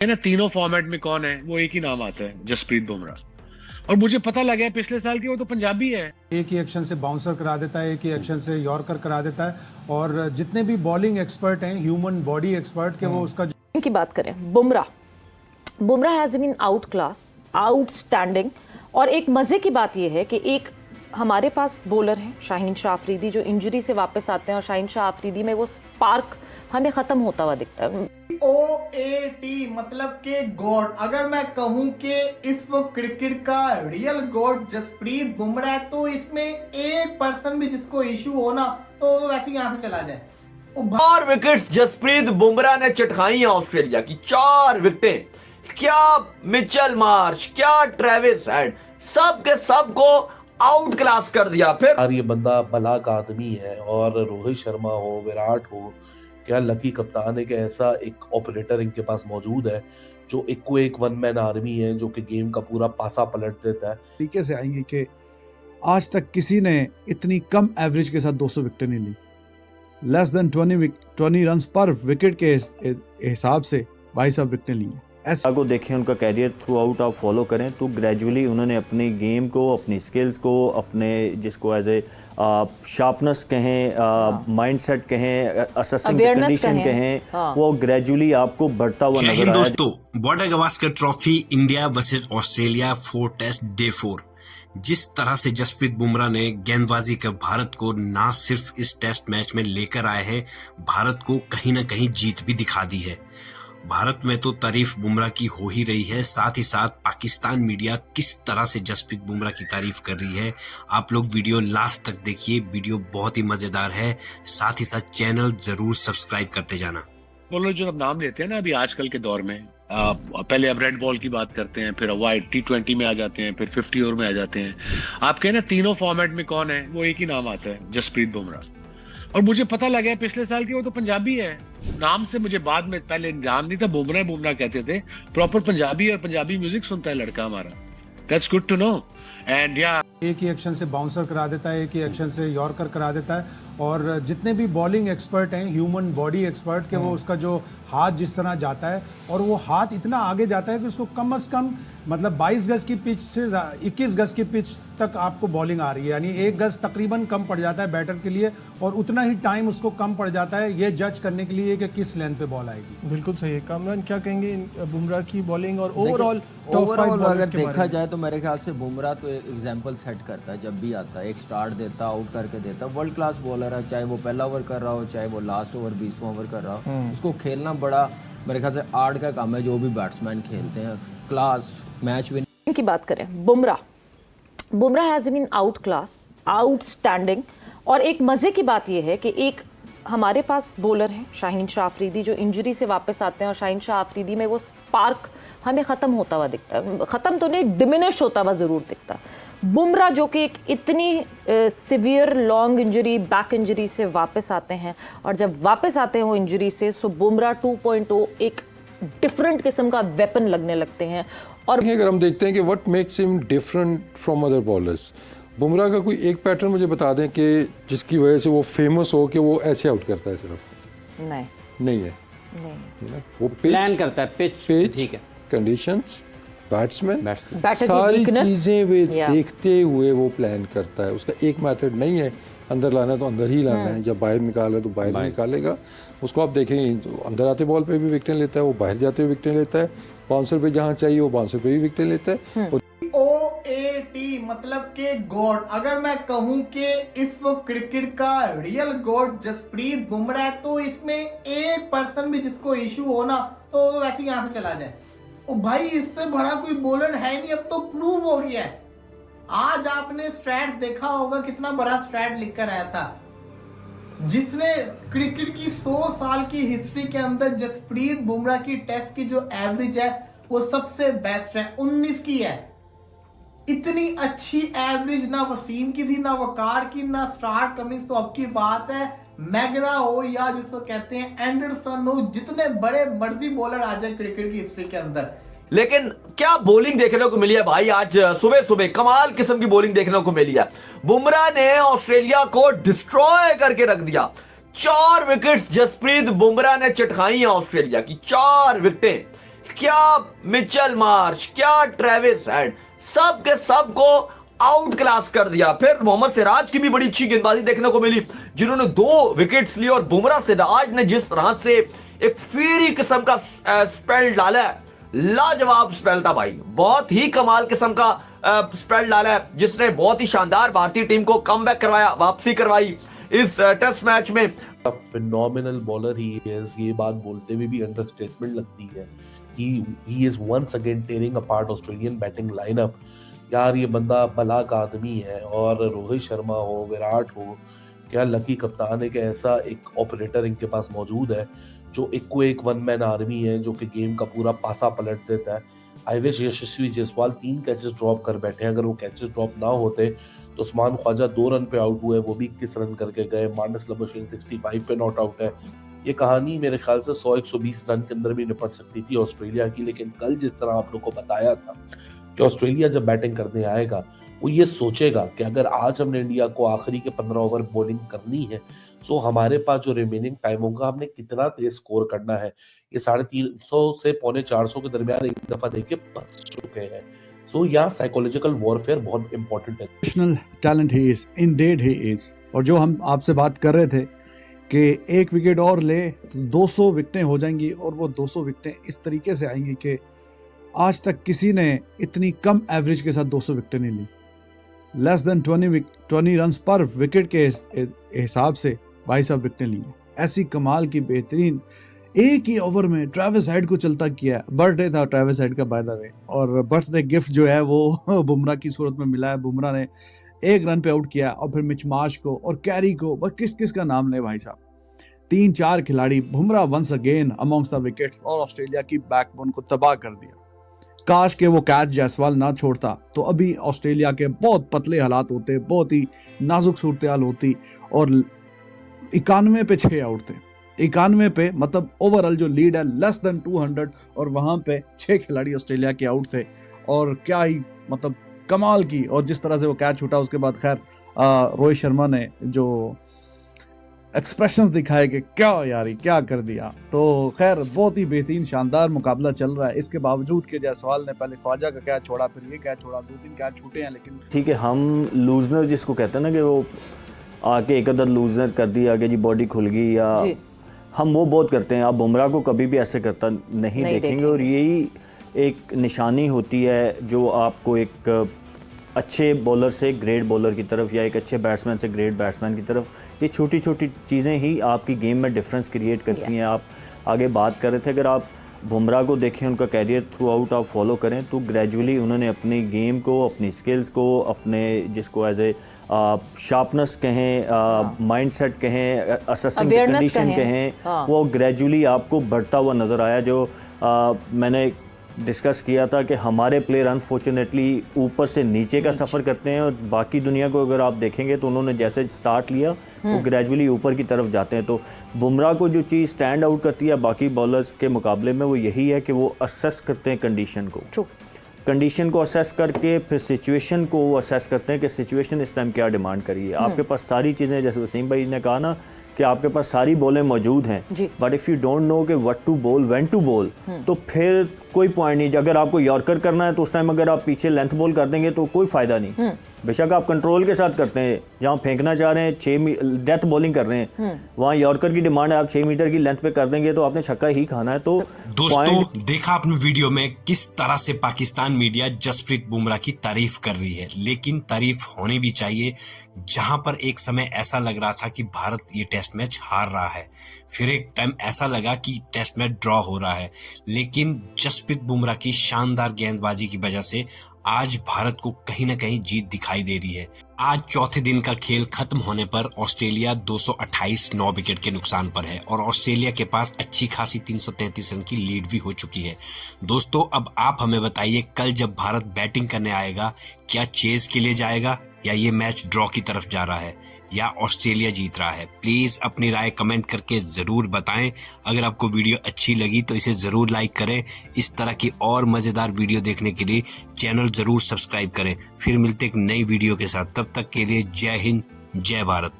है ना, तीनों फॉर्मेट में कौन है वो एक ही नाम आता है, जसप्रीत बुमराह। और मुझे पता लगा है पिछले साल की वो तो पंजाबी है। एक ही एक्शन से बाउंसर करा देता है, एक ही एक्शन से यॉर्कर करा देता है। और जितने भी बॉलिंग एक्सपर्ट हैं, ह्यूमन बॉडी एक्सपर्ट के, वो उसका की बात करें, Bumrah has been outclass, outstanding. और एक मजे की बात यह है कि एक हमारे पास बॉलर है शाहीन शाह अफरीदी, जो इंजरी से वापस आते हैं, और शाहीन शाह अफरीदी में वो स्पार्क हमें खत्म होता हुआ दिखता है। OAT मतलब के गॉड। अगर मैं कहूं कि इस वक्त क्रिकेट का रियल गॉड जसप्रीत बुमराह है, तो इसमें एक पर्सन भी जिसको इशू हो ना, तो वैसे यहाँ से चला जाए। 4 विकेट्स जसप्रीत बुमराह ने चटखाई हैं ऑस्ट्रेलिया की, 4 विकेटें। क्या मिचेल मार्श, क्या ट्रेविस हेड, सब के सब को आउट क्लास कर दिया। फिर यार ये बंदा भला का आदमी है, और रोहित शर्मा हो, विराट हो, क्या लकी कप्तान है कि ऐसा एक ऑपरेटर इनके पास मौजूद है जो एक को एक वन मैन आर्मी है, जो कि गेम का पूरा पासा पलट देता है। तरीके से आएंगे कि आज तक किसी ने इतनी कम एवरेज के साथ 200 विकेट नहीं ली। लेस देन 20 रन पर विकेट के हिसाब से भाई साहब विकेट ली है। ऐसा को देखें, उनका कैरियर थ्रू आउट आप फॉलो करें तो ग्रेजुअली उन्होंने अपनी गेम को, अपनी स्किल्स को, अपने जिसको एज ए शार्पनेस कहें, माइंडसेट कहें, असेसिंग कंडीशन कहें, वो ग्रेजुअली आपको बढ़ता हुआ नजर आया। दोस्तों, Border Gavaskar trophy India versus Australia 4 test day 4। जिस तरह से जसप्रीत बुमराह ने गेंदबाजी कर भारत को ना सिर्फ इस टेस्ट मैच में लेकर आए हैं, भारत को कहीं ना कहीं जीत भी दिखा दी है। भारत में तो तारीफ बुमराह की हो ही रही है, साथ ही साथ पाकिस्तान मीडिया किस तरह से जसप्रीत बुमराह की तारीफ कर रही है। आप लोग वीडियो लास्ट तक देखिए, वीडियो बहुत ही मजेदार है। साथ ही साथ चैनल जरूर सब्सक्राइब करते जाना। बॉलर जो अब नाम लेते हैं ना अभी आजकल के दौर में, पहले अब रेड बॉल की बात करते हैं, फिर वाइड T20 में आ जाते हैं, फिर 50 ओवर में आ जाते हैं। आप कहें ना तीनों फॉर्मेट में कौन है वो एक ही नाम आता है, जसप्रीत बुमराह। और मुझे पता लगा है पिछले साल की वो तो पंजाबी है। नाम से मुझे बाद में, पहले नाम नहीं था, बुमराह कहते थे। प्रॉपर पंजाबी, और पंजाबी म्यूजिक सुनता है लड़का हमारा। That's good to know. And या एक ही एक्शन से बाउंसर करा देता है, एक ही एक्शन से यॉर्कर करा देता है। और जितने भी बॉलिंग एक्सपर्ट हैं, ह्यूमन बॉडी एक्सपर्ट के, वो उसका जो हाथ जिस तरह जाता है, और वो हाथ इतना आगे जाता है कि उसको कम से कम मतलब 22 गज की पिच से 21 गज की पिच तक आपको बॉलिंग आ रही है, यानी 1 गज तकरीबन कम पड़ जाता है बैटर के लिए, और उतना ही टाइम उसको कम पड़ जाता है ये जज करने के लिए कि किस लेंथ पे बॉल आएगी। बिल्कुल सही है। कामरान, क्या कहेंगे बुमराह की बॉलिंग और ओवरऑल अगर देखा जाए तो मेरे ख्याल से बुमराह तो एक एग्जाम्पल सेट करता है। जब भी आता है एक स्टार्ट देता, आउट करके देता, वर्ल्ड क्लास बॉलर है। चाहे वो पहला ओवर कर रहा हो, चाहे वो लास्ट ओवर 20वां ओवर कर रहा हो, उसको खेलना बड़ा मेरे ख्याल से आर्ट का काम है। जो भी बैट्समैन खेलते हैं क्लास मैच विन की बात करें, Bumrah has been outclass, outstanding. और एक मजे की बात यह है कि एक हमारे पास बॉलर है शाहीन शाह अफरीदी, जो इंजरी से वापस आते हैं, और शाहीन शाह अफरीदी में वो स्पार्क हमें खत्म होता हुआ दिखता है। खत्म तो नहीं, डिमिनिश होता हुआ जरूर दिखता है। बुमराह जो कि एक इतनी severe long injury, back injury से वापस आते हैं, और जब वापस आते हैं वो इंजरी से, सो बुमराह 2.0 एक डिफरेंट किस्म का वेपन लगने लगते हैं। और अगर हम देखते हैं कि what makes him different from other bowlers, Bumrah का कोई एक पैटर्न मुझे बता दें कि जिसकी वजह से वो फेमस हो कि वो ऐसे आउट करता है। सिर्फ नहीं है, वो प्लान करता है, पिच ठीक है, कंडीशंस, बैट्समैन, सारी चीजें वे देखते हुए वो प्लान करता है। उसका एक मेथड नहीं है, अंदर लाना है तो अंदर ही लाना है, जब बाहर निकालना है तो बाहर निकालेगा। उसको आप देखेंगे तो अंदर आते बॉल पे भी विकेट लेता है, वो बाहर जाते हुए विकेट लेता है, बाउंसर पे जहां चाहिए वो बाउंसर पे भी विकेट लेता है। OAT मतलब के गॉड। अगर मैं कहूं कि इस वक्त क्रिकेट का रियल गॉड जसप्रीत बुमराह है, तो इसमें एक पर्सन भी जिसको इशू हो ना, तो वैसे यहाँ से चला जाए। ओ भाई, इससे बड़ा कोई बॉलर है नहीं, अब तो प्रूव हो गया है। आज आपने स्ट्रैट्स देखा होगा, कितना बड़ा स्ट्रैट लिख कर आया था, जिसने क्रिकेट की 100 साल की हिस्ट्री के अंदर जसप्रीत बुमराह की टेस्ट की जो एवरेज है वो सबसे बेस्ट है, 19 की है। इतनी अच्छी एवरेज ना वसीम की थी, ना वकार की, ना स्टार्ट कमिंग्स। तो अब की बात है मैगरा हो या जिसको कहते हैं एंडरसन हो, जितने बड़े मर्जी बॉलर आ जाए क्रिकेट की हिस्ट्री के अंदर। लेकिन क्या बॉलिंग देखने को मिली है भाई, आज सुबह सुबह कमाल किस्म की बॉलिंग देखने को मिली है। बुमराह ने ऑस्ट्रेलिया को डिस्ट्रॉय करके रख दिया। 4 विकेट्स जसप्रीत बुमराह ने चटखाई हैं ऑस्ट्रेलिया की, 4 विकेटें। क्या मिचेल मार्श, क्या ट्रेविस हेड, सब के सब को आउट क्लास कर दिया। फिर मोहम्मद सिराज की भी बड़ी अच्छी गेंदबाजी देखने को मिली, जिन्होंने 2 विकेट्स लिए। और बुमराह सिराज ने जिस तरह से एक फीरी किस्म का स्पेल डाला है, लाजवाब स्पेल था भाई, बहुत ही कमाल किस्म का स्पेल डाला है, जिसने बहुत ही शानदार भारतीय टीम को कमबैक करवाया, वापसी करवाई इस टेस्ट मैच में। फिनोमिनल बॉलर ही इज, ये बात बोलते हुए भी अंडरस्टेटमेंट लगती है। He is once again tearing apart Australian batting lineup. यार ये बंदा भला का आदमी है, और रोहित शर्मा हो, विराट हो, क्या लकी कप्तान है कि ऐसा एक ऑपरेटर इनके पास मौजूद है जो एक वन मैन आर्मी है, जो कि गेम का पूरा पासा पलट देता है। I wish Yashasvi Jaiswal 3 catches drop कर बैठे हैं। अगर वो कैचेस ड्रॉप ना होते तो उस्मान ख्वाजा 2 रन पे आउट हुए, वो भी 21 रन करके गए। मार्नस लबुशेन 65 पे नॉट आउट है। ये कहानी मेरे ख्याल से 100-120 रन के अंदर भी निपट सकती थी ऑस्ट्रेलिया की, लेकिन कल जिस तरह आप लोग को बताया था कि ऑस्ट्रेलिया जब बैटिंग करने आएगा वो ये सोचेगा कि अगर आज हमने इंडिया को आखिरी के 15 ओवर बॉलिंग करनी है, सो हमारे पास जो रिमेनिंग टाइम होगा हमने कितना तेज स्कोर करना है। ये 350 से 450 के दरमियान एक दफा देके बच चुके हैं। सो यहाँ साइकोलॉजिकल वॉरफेयर बहुत इंपॉर्टेंट है। National talent he is, ended he is. और जो हम आपसे बात कर रहे थे कि 1 विकेट और ले तो 200 विकेटें हो जाएंगी, और वो 200 विकेटें इस तरीके से आएंगी कि आज तक किसी ने इतनी कम एवरेज के साथ 200 विकेटें नहीं ली। लेस देन 20 रन पर विकेट के हिसाब से भाई साहब विकेटें ली। ऐसी कमाल की बेहतरीन एक ही ओवर में ट्रेविस हेड को चलता किया। बर्थडे था ट्रेविस हेड का बाय द वे, और बर्थडे गिफ्ट जो है वो बुमराह की सूरत में मिला है। बुमराह ने 1 रन पे आउट किया, और फिर मिच मार्श को और कैरी को, बस किस किस का नाम ले भाई साहब। 3-4 खिलाड़ी, Bumrah once again amongst the wickets, और ऑस्ट्रेलिया की बैकबोन को तबाह कर दिया। काश के वो कैच जायसवाल ना छोड़ता तो अभी ऑस्ट्रेलिया के बहुत पतले हालात होते, बहुत ही नाजुक सूरत हाल होती, और 91 पे 6 आउट थे। 91 पे मतलब ओवरऑल जो लीड है लेस देन 200, और वहां पे 6 खिलाड़ी ऑस्ट्रेलिया के आउट थे। और क्या ही मतलब कमाल की, और जिस तरह से वो कैच छूटा उसके बाद खैर रोहित शर्मा ने जो एक्सप्रेशंस दिखाए कि क्या यारी क्या कर दिया। तो खैर बहुत ही बेहतरीन शानदार मुकाबला चल रहा है, इसके बावजूद कि जायसवाल ने पहले ख्वाजा का कैच छोड़ा, फिर ये कैच छोड़ा, 2-3 कैच छूटे हैं। लेकिन ठीक है, हम लूजनर जिसको कहते हैं ना कि वो आके एक अदर लूजनर कर दिया, आगे जी बॉडी खुल गई, या हम वो बहुत करते हैं। आप बुमराह को कभी भी ऐसे करता नहीं देखेंगे, और यही एक निशानी होती है जो आपको एक अच्छे बॉलर से ग्रेट बॉलर की तरफ, या एक अच्छे बैट्समैन से ग्रेट बैट्समैन की तरफ, ये छोटी छोटी चीज़ें ही आपकी गेम में डिफरेंस क्रिएट करती हैं। आप आगे बात कर रहे थे, अगर आप बुमराह को देखें, उनका कैरियर थ्रू आउट आप फॉलो करें, तो ग्रेजुअली उन्होंने अपनी गेम को, अपनी स्किल्स को, अपने जिसको एज ए शार्पनेस कहें, माइंडसेट कहें, असेसिंग कंडीशन कहें, वो ग्रेजुअली आपको बढ़ता हुआ नज़र आया। जो मैंने डिस्कस किया था कि हमारे प्लेयर अनफॉर्चुनेटली ऊपर से नीचे का सफ़र करते हैं, और बाकी दुनिया को अगर आप देखेंगे तो उन्होंने जैसे स्टार्ट लिया वो ग्रेजुअली ऊपर की तरफ जाते हैं। तो बुमराह को जो चीज़ स्टैंड आउट करती है बाकी बॉलर्स के मुकाबले में, वो यही है कि वो असेस करते हैं कंडीशन को असेस करके फिर सिचुएशन को वो असेस करते हैं कि सिचुएशन इस टाइम क्या डिमांड करी है। आपके पास सारी चीज़ें, जैसे वसीम भाई ने कहा ना कि आपके पास सारी बॉलें मौजूद हैं, but if you don't know कि what to bowl, when to bowl, तो फिर कोई पॉइंट नहीं। अगर आपको यॉर्कर करना है तो उस टाइम अगर आप पीछे लेंथ बॉल कर देंगे तो कोई फ़ायदा नहीं। बेशक आप कंट्रोल के साथ करते हैं, जहाँ फेंकना चाह रहे हैं 6 डेथ बॉलिंग कर रहे हैं, वहाँ यॉर्कर की डिमांड है, आप 6 मीटर की लेंथ पे कर देंगे तो आपने छक्का ही खाना है। तो दोस्तों देखा आपने वीडियो में किस तरह से पाकिस्तान मीडिया जसप्रीत बुमराह की तारीफ कर रही है, लेकिन तारीफ होनी भी चाहिए। जहां पर एक समय ऐसा लग रहा था कि भारत ये टेस्ट मैच हार रहा है, फिर एक टाइम ऐसा लगा कि टेस्ट मैच ड्रॉ हो रहा है, लेकिन जसप्रीत बुमराह की शानदार गेंदबाजी की वजह से आज भारत को कहीं ना कहीं जीत दिखाई दे रही है। आज चौथे दिन का खेल खत्म होने पर ऑस्ट्रेलिया 228 9 विकेट के नुकसान पर है, और ऑस्ट्रेलिया के पास अच्छी खासी 333 रन की लीड भी हो चुकी है। दोस्तों अब आप हमें बताइए, कल जब भारत बैटिंग करने आएगा, क्या चेज के लिए जाएगा, या ये मैच ड्रॉ की तरफ जा रहा है, या ऑस्ट्रेलिया जीत रहा है? प्लीज अपनी राय कमेंट करके जरूर बताएं। अगर आपको वीडियो अच्छी लगी तो इसे जरूर लाइक करें। इस तरह की और मजेदार वीडियो देखने के लिए चैनल जरूर सब्सक्राइब करें। फिर मिलते एक नई वीडियो के साथ, तब तक के लिए जय हिंद, जय भारत।